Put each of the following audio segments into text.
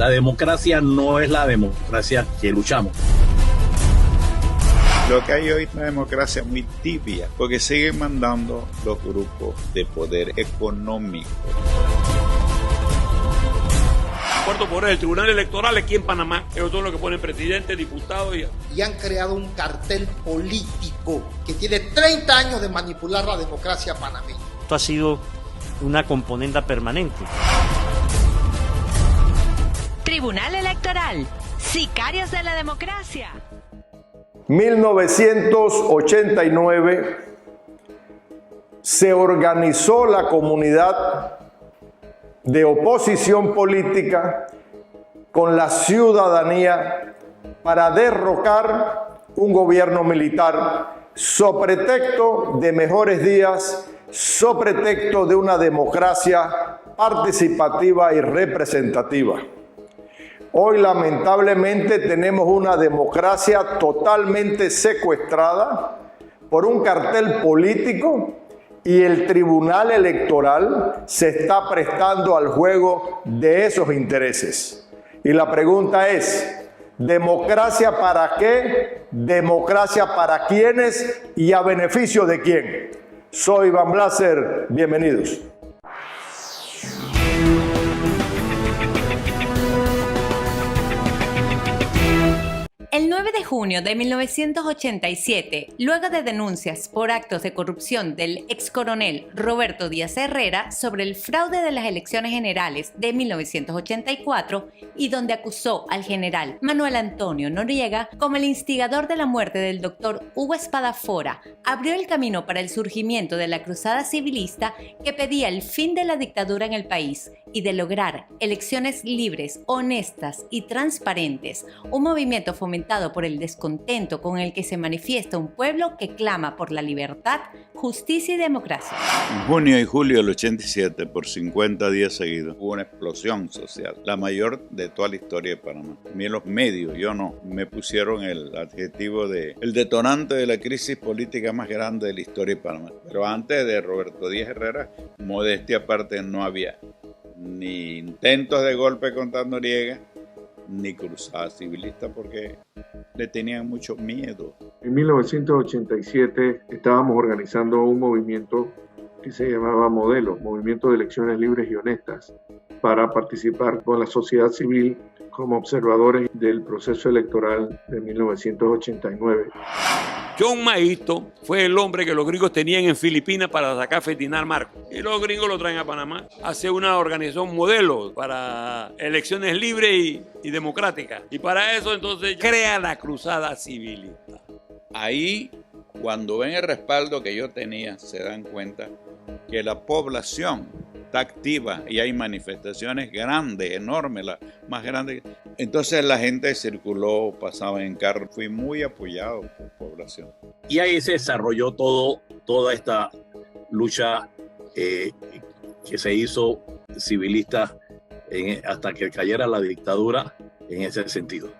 La democracia no es la democracia que luchamos. Lo que hay hoy es una democracia muy tibia, porque siguen mandando los grupos de poder económico. Cuarto poder, el Tribunal Electoral aquí en Panamá, ellos son los que ponen presidente, diputados y han creado un cartel político que tiene 30 años de manipular la democracia panameña. Esto ha sido una componente permanente. Tribunal Electoral, sicarios de la democracia. 1989 se organizó la comunidad de oposición política con la ciudadanía para derrocar un gobierno militar sobre pretexto de mejores días, sobre pretexto de una democracia participativa y representativa. Hoy lamentablemente tenemos una democracia totalmente secuestrada por un cartel político y el Tribunal Electoral se está prestando al juego de esos intereses. Y la pregunta es, ¿democracia para qué? ¿Democracia para quiénes? ¿Y a beneficio de quién? Soy Iván Blaser, bienvenidos. El 9 de junio de 1987, luego de denuncias por actos de corrupción del ex coronel Roberto Díaz Herrera sobre el fraude de las elecciones generales de 1984 y donde acusó al general Manuel Antonio Noriega como el instigador de la muerte del doctor Hugo Espadafora, abrió el camino para el surgimiento de la cruzada civilista que pedía el fin de la dictadura en el país y de lograr elecciones libres, honestas y transparentes, un movimiento fomentado por el descontento con el que se manifiesta un pueblo que clama por la libertad, justicia y democracia. En junio y julio del 87, por 50 días seguidos, hubo una explosión social, la mayor de toda la historia de Panamá. A mí en los medios, yo no, me pusieron el adjetivo de el detonante de la crisis política más grande de la historia de Panamá. Pero antes de Roberto Díaz Herrera, modestia aparte, no había ni intentos de golpe contra Noriega, ni cruzada civilista, porque le tenían mucho miedo. En 1987 estábamos organizando un movimiento que se llamaba Modelo, Movimiento de Elecciones Libres y Honestas, para participar con la sociedad civil como observadores del proceso electoral de 1989. John Maito fue el hombre que los gringos tenían en Filipinas para sacar Ferdinand Marcos. Y los gringos lo traen a Panamá. Hace una organización modelo para elecciones libres y democráticas. Y para eso entonces crea la cruzada civilista. Ahí, cuando ven el respaldo que yo tenía, se dan cuenta que la población está activa y hay manifestaciones grandes, enormes, las más grandes. Entonces la gente circuló, pasaba en carro. Fui muy apoyado por población. Y ahí se desarrolló toda esta lucha que se hizo civilista hasta que cayera la dictadura en ese sentido.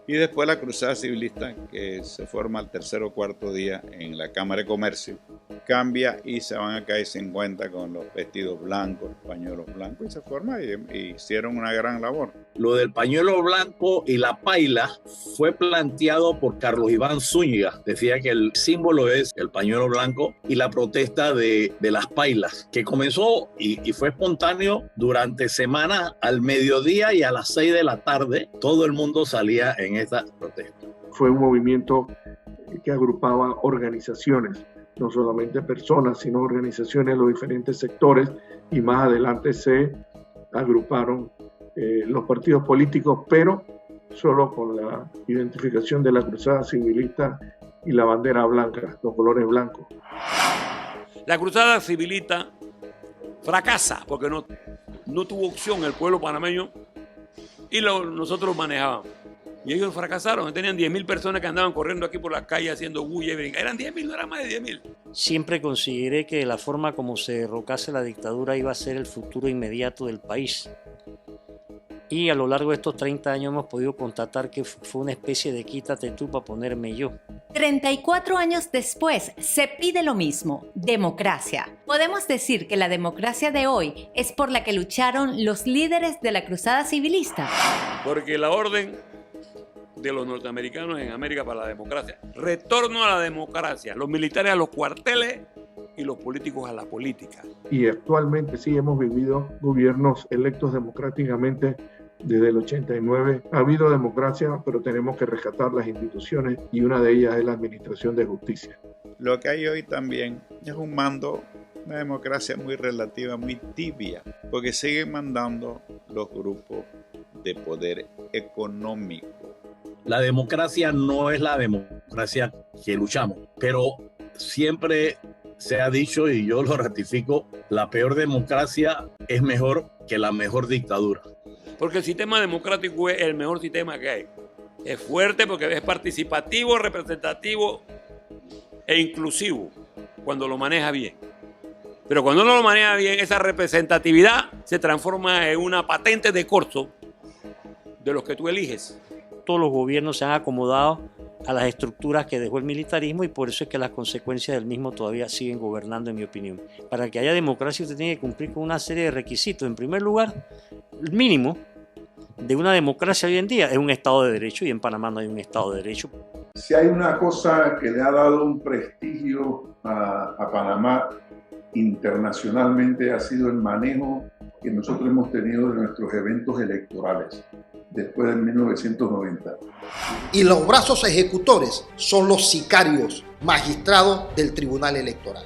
Y después la cruzada civilista, que se forma al tercer o cuarto día en la Cámara de Comercio, cambia y se van a caer 50 con los vestidos blancos, los pañuelos blancos, y se forma y hicieron una gran labor. Lo del pañuelo blanco y la paila fue planteado por Carlos Iván Zúñiga. Decía que el símbolo es el pañuelo blanco y la protesta de las pailas, que comenzó y fue espontáneo durante semanas al mediodía y a las 6 de la tarde. Todo el mundo salía en esta protesta. Fue un movimiento que agrupaba organizaciones, no solamente personas, sino organizaciones de los diferentes sectores, y más adelante se agruparon los partidos políticos, pero solo con la identificación de la cruzada civilista y la bandera blanca, los colores blancos. La cruzada civilista fracasa porque no tuvo opción el pueblo panameño y nosotros lo manejábamos. Y ellos fracasaron, tenían 10.000 personas que andaban corriendo aquí por las calles haciendo bulla y brinca. Eran 10.000, no eran más de 10.000. Siempre consideré que la forma como se derrocase la dictadura iba a ser el futuro inmediato del país. Y a lo largo de estos 30 años hemos podido constatar que fue una especie de quítate tú para ponerme yo. 34 años después, se pide lo mismo, democracia. Podemos decir que la democracia de hoy es por la que lucharon los líderes de la cruzada civilista. Porque la orden de los norteamericanos en América para la democracia, retorno a la democracia, los militares a los cuarteles y los políticos a la política. Y actualmente sí hemos vivido gobiernos electos democráticamente desde el 89. Ha habido democracia, pero tenemos que rescatar las instituciones y una de ellas es la administración de justicia. Lo que hay hoy también es un mando, una democracia muy relativa, muy tibia, porque siguen mandando los grupos de poder económico. La democracia no es la democracia que luchamos, pero siempre se ha dicho, y yo lo ratifico, la peor democracia es mejor que la mejor dictadura. Porque el sistema democrático es el mejor sistema que hay. Es fuerte porque es participativo, representativo e inclusivo cuando lo maneja bien. Pero cuando no lo maneja bien, esa representatividad se transforma en una patente de corso de los que tú eliges. Todos los gobiernos se han acomodado a las estructuras que dejó el militarismo y por eso es que las consecuencias del mismo todavía siguen gobernando, en mi opinión. Para que haya democracia usted tiene que cumplir con una serie de requisitos. En primer lugar, el mínimo de una democracia hoy en día es un Estado de Derecho, y en Panamá no hay un Estado de Derecho. Si hay una cosa que le ha dado un prestigio a Panamá internacionalmente, ha sido el manejo que nosotros hemos tenido de nuestros eventos electorales después de 1990. Y los brazos ejecutores son los sicarios, magistrados del Tribunal Electoral.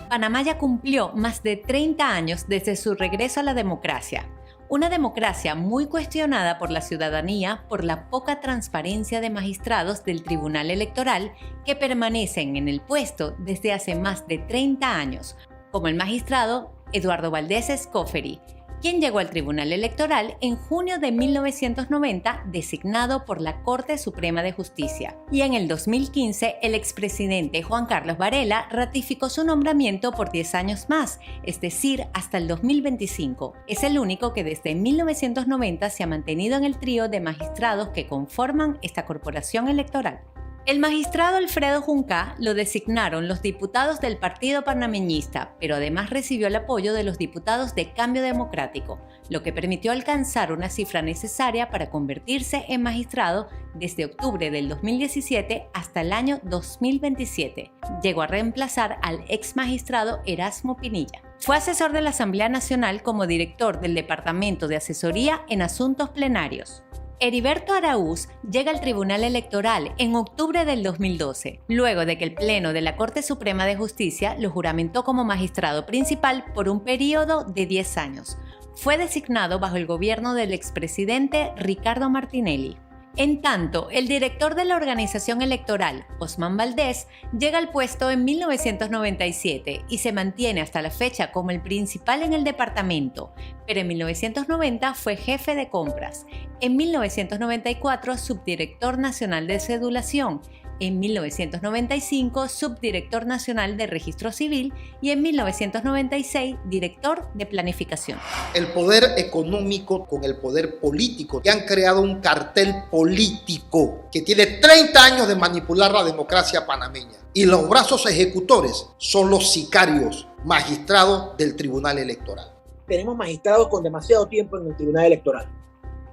Panamá ya cumplió más de 30 años desde su regreso a la democracia. Una democracia muy cuestionada por la ciudadanía por la poca transparencia de magistrados del Tribunal Electoral que permanecen en el puesto desde hace más de 30 años, como el magistrado Eduardo Valdés Escoferi, quien llegó al Tribunal Electoral en junio de 1990 designado por la Corte Suprema de Justicia. Y en el 2015, el expresidente Juan Carlos Varela ratificó su nombramiento por 10 años más, es decir, hasta el 2025. Es el único que desde 1990 se ha mantenido en el trío de magistrados que conforman esta corporación electoral. El magistrado Alfredo Junca lo designaron los diputados del Partido Panameñista, pero además recibió el apoyo de los diputados de Cambio Democrático, lo que permitió alcanzar una cifra necesaria para convertirse en magistrado desde octubre del 2017 hasta el año 2027. Llegó a reemplazar al ex magistrado Erasmo Pinilla. Fue asesor de la Asamblea Nacional como director del Departamento de Asesoría en Asuntos Plenarios. Heriberto Araúz llega al Tribunal Electoral en octubre del 2012, luego de que el Pleno de la Corte Suprema de Justicia lo juramentó como magistrado principal por un periodo de 10 años. Fue designado bajo el gobierno del expresidente Ricardo Martinelli. En tanto, el director de la organización electoral, Osman Valdés, llega al puesto en 1997 y se mantiene hasta la fecha como el principal en el departamento, pero en 1990 fue jefe de compras, en 1994 subdirector nacional de cedulación, en 1995 subdirector nacional de registro civil y en 1996 director de planificación. El poder económico con el poder político, que han creado un cartel político que tiene 30 años de manipular la democracia panameña. Y los brazos ejecutores son los sicarios, magistrados del Tribunal Electoral. Tenemos magistrados con demasiado tiempo en el Tribunal Electoral.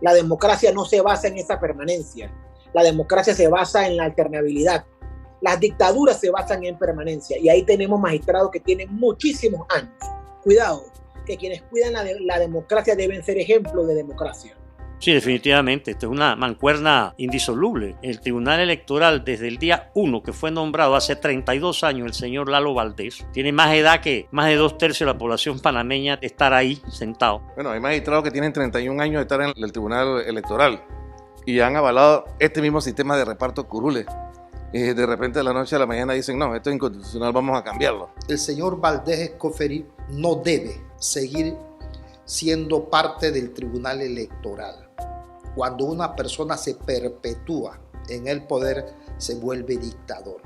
La democracia no se basa en esa permanencia. La democracia se basa en la alternabilidad. Las dictaduras se basan en permanencia. Y ahí tenemos magistrados que tienen muchísimos años. Cuidado, que quienes cuidan la democracia deben ser ejemplos de democracia. Sí, definitivamente. Esto es una mancuerna indisoluble. El Tribunal Electoral, desde el día 1 que fue nombrado hace 32 años, el señor Lalo Valdés, tiene más edad que más de 2/3 de la población panameña de estar ahí sentado. Bueno, hay magistrados que tienen 31 años de estar en el Tribunal Electoral y han avalado este mismo sistema de reparto curules. Y de repente de la noche a la mañana dicen, no, esto es inconstitucional, vamos a cambiarlo. El señor Valdés Escoferi no debe seguir siendo parte del Tribunal Electoral. Cuando una persona se perpetúa en el poder, se vuelve dictador.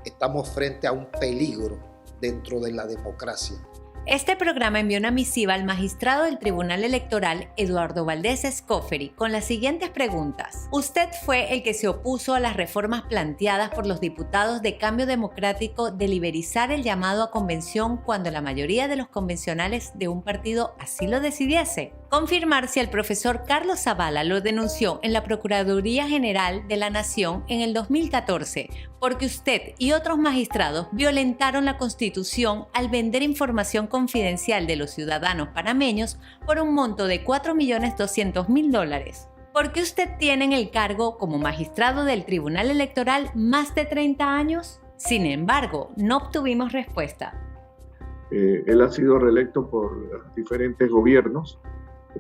Estamos frente a un peligro dentro de la democracia. Este programa envió una misiva al magistrado del Tribunal Electoral, Eduardo Valdés Escoferi, con las siguientes preguntas. Usted fue el que se opuso a las reformas planteadas por los diputados de Cambio Democrático de liberalizar el llamado a convención cuando la mayoría de los convencionales de un partido así lo decidiese. Confirmar si el profesor Carlos Zavala lo denunció en la Procuraduría General de la Nación en el 2014, porque usted y otros magistrados violentaron la Constitución al vender información confidencial de los ciudadanos panameños por un monto de $4.200.000. ¿Por qué usted tiene en el cargo como magistrado del Tribunal Electoral más de 30 años? Sin embargo, no obtuvimos respuesta. Él ha sido reelecto por diferentes gobiernos,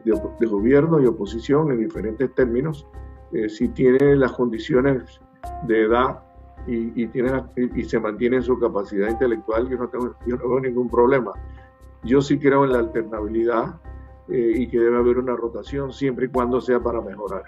de gobierno y oposición en diferentes términos. Si tiene las condiciones de edad y se mantiene en su capacidad intelectual, yo no veo ningún problema. Yo sí creo en la alternabilidad y que debe haber una rotación siempre y cuando sea para mejorar.